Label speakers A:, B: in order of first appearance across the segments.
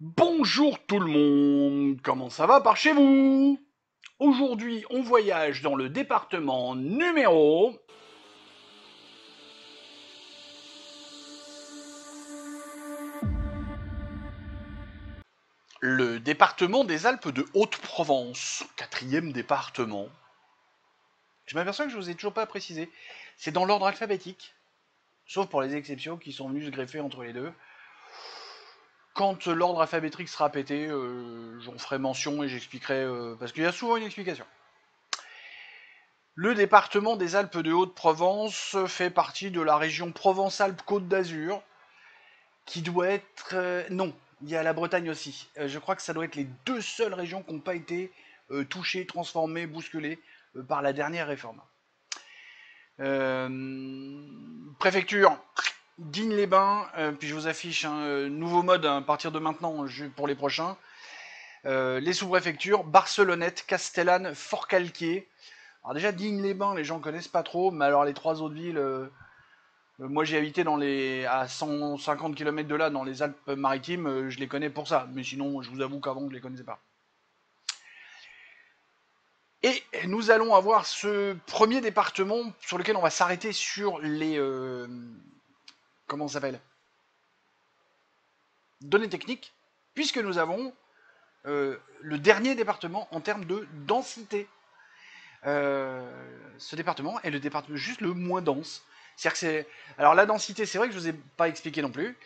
A: Bonjour tout le monde, comment ça va par chez vous? Aujourd'hui, on voyage dans le département numéro... Le département des Alpes de Haute-Provence, quatrième département. Je m'aperçois que je vous ai toujours pas précisé. C'est dans l'ordre alphabétique, sauf pour les exceptions qui sont venues se greffer entre les deux. Quand l'ordre alphabétique sera pété, j'en ferai mention et j'expliquerai, parce qu'il y a souvent une explication. Le département des Alpes de Haute-Provence fait partie de la région Provence-Alpes-Côte d'Azur, qui doit être... non, il y a la Bretagne aussi. Je crois que ça doit être les deux seules régions qui n'ont pas été touchées, transformées, bousculées par la dernière réforme. Préfecture, Digne-les-Bains, puis je vous affiche un nouveau mode à partir de maintenant pour les prochains. Les sous-préfectures, Barcelonnette, Castellane, Forcalquier. Alors déjà, Digne-les-Bains, les gens connaissent pas trop, mais alors les trois autres villes, moi j'ai habité à 150 km de là, dans les Alpes-Maritimes, je les connais pour ça, mais sinon je vous avoue qu'avant je les connaissais pas. Et nous allons avoir ce premier département sur lequel on va s'arrêter sur les... comment ça s'appelle, données techniques, puisque nous avons le dernier département en termes de densité. Ce département est le département juste le moins dense. C'est-à-dire que c'est... Alors la densité, c'est vrai que je vous ai pas expliqué non plus.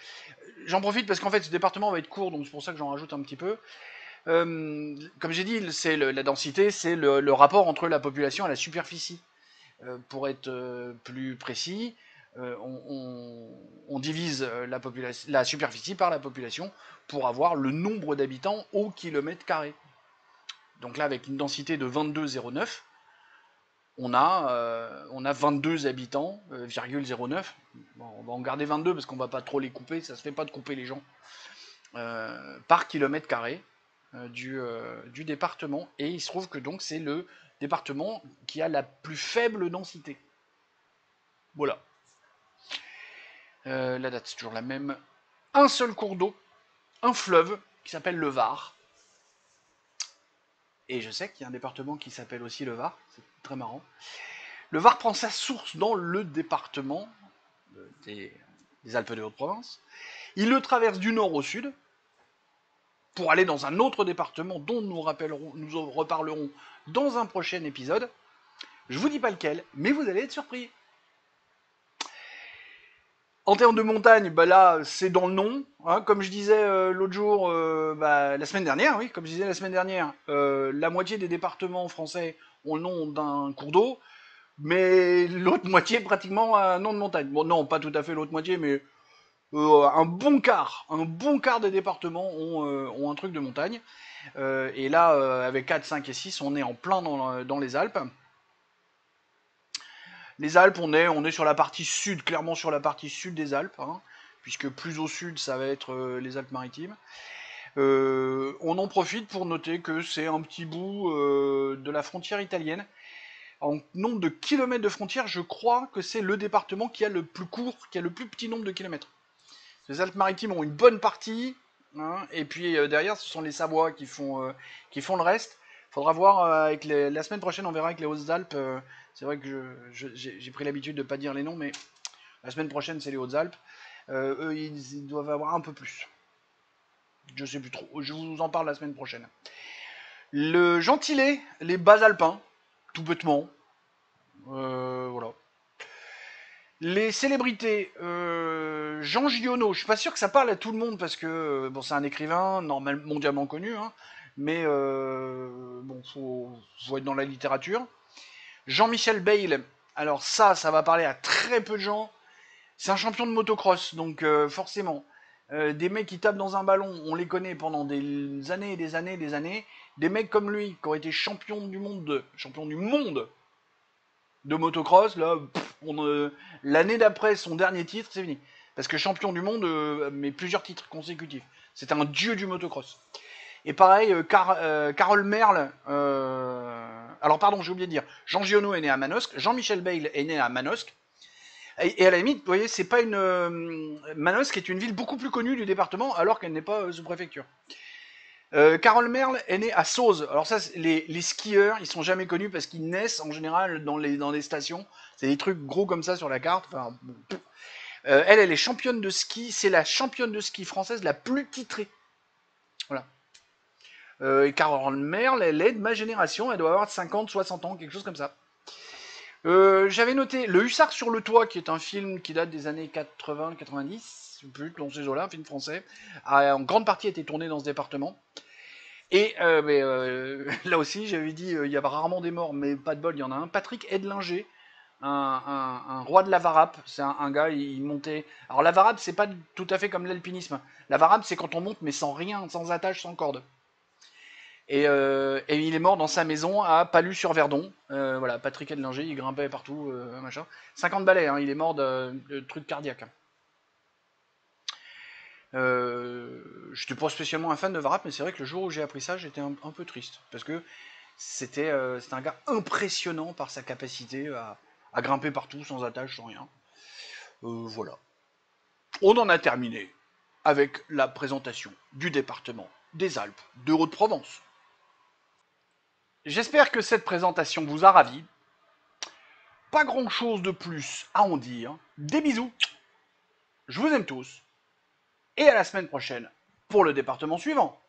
A: J'en profite parce qu'en fait ce département va être court, donc c'est pour ça que j'en rajoute un petit peu. Comme j'ai dit, la densité, c'est le rapport entre la population et la superficie. Pour être plus précis, on divise la superficie par la population pour avoir le nombre d'habitants au kilomètre carré. Donc là, avec une densité de 22,09, on a 22 habitants, 0,09. Bon, on va en garder 22 parce qu'on va pas trop les couper, ça se fait pas de couper les gens, par kilomètre carré du département. Et il se trouve que donc c'est le département qui a la plus faible densité. Voilà. La date, c'est toujours la même. Un seul cours d'eau, un fleuve qui s'appelle le Var. Et je sais qu'il y a un département qui s'appelle aussi le Var, c'est très marrant. Le Var prend sa source dans le département des, des Alpes de Haute-Provence. Il le traverse du nord au sud pour aller dans un autre département dont nous reparlerons dans un prochain épisode. Je vous dis pas lequel, mais vous allez être surpris. En termes de montagne, bah là, c'est dans le nom. Hein, comme je disais l'autre jour, la semaine dernière, oui, comme je disais la semaine dernière, la moitié des départements français ont le nom d'un cours d'eau, mais l'autre moitié pratiquement un nom de montagne. Bon, non, pas tout à fait l'autre moitié, mais un bon quart des départements ont un truc de montagne. Et là, avec 4, 5 et 6, on est en plein dans les Alpes. Les Alpes, on est sur la partie sud, clairement sur la partie sud des Alpes, hein, puisque plus au sud, ça va être les Alpes-Maritimes. On en profite pour noter que c'est un petit bout de la frontière italienne. En nombre de kilomètres de frontière, je crois que c'est le département qui a le plus court, qui a le plus petit nombre de kilomètres. Les Alpes-Maritimes ont une bonne partie, hein, et puis derrière, ce sont les Savoies qui font le reste. Faudra voir la semaine prochaine, on verra avec les Hautes-Alpes. C'est vrai que j'ai pris l'habitude de ne pas dire les noms, mais la semaine prochaine, c'est les Hautes-Alpes. Eux, ils doivent avoir un peu plus. Je sais plus trop. Je vous en parle la semaine prochaine. Le gentilé, les bas alpins, tout bêtement. Voilà. Les célébrités, Jean Giono, je suis pas sûr que ça parle à tout le monde parce que bon, c'est un écrivain mondialement connu, hein, mais bon, faut être dans la littérature. Jean-Michel Bayle, alors ça va parler à très peu de gens. C'est un champion de motocross, donc forcément, des mecs qui tapent dans un ballon, on les connaît pendant des années et des années et des années. Des mecs comme lui qui ont été champion du monde de motocross, là, l'année d'après son dernier titre, c'est fini. Parce que champion du monde, mais plusieurs titres consécutifs. C'est un dieu du motocross. Et pareil, Carole Merle. Alors pardon, j'ai oublié de dire. Jean Giono est né à Manosque. Jean-Michel Bayle est né à Manosque. Et à la limite, vous voyez, c'est pas une Manosque est une ville beaucoup plus connue du département, alors qu'elle n'est pas sous-préfecture. Carole Merle est née à Sauze. Alors ça, les skieurs, ils sont jamais connus parce qu'ils naissent en général dans les stations. C'est des trucs gros comme ça sur la carte. Enfin, bon. Elle est championne de ski. C'est la championne de ski française la plus titrée. Voilà. Et Carole Merle, elle est de ma génération. Elle doit avoir 50, 60 ans, quelque chose comme ça. J'avais noté Le Hussard sur le toit, qui est un film qui date des années 80-90, plus dans ces eaux-là, un film français, a en grande partie été tourné dans ce département. Et là aussi, j'avais dit, il y a rarement des morts, mais pas de bol, il y en a un. Patrick Edlinger, un roi de la Varap. C'est un gars, il montait. Alors la Varap, c'est pas tout à fait comme l'alpinisme. La Varap, c'est quand on monte, mais sans rien, sans attache, sans corde. Et il est mort dans sa maison à Palus-sur-Verdon. Voilà, Patrick Edlinger, il grimpait partout, machin. 50 balais, hein, il est mort de trucs cardiaques. J'étais pas spécialement un fan de Varap, mais c'est vrai que le jour où j'ai appris ça, j'étais un peu triste. Parce que c'était un gars impressionnant par sa capacité à grimper partout, sans attache, sans rien. Voilà. On en a terminé avec la présentation du département des Alpes de Haute-Provence. J'espère que cette présentation vous a ravi. Pas grand chose de plus à en dire. Des bisous. Je vous aime tous. Et à la semaine prochaine pour le département suivant.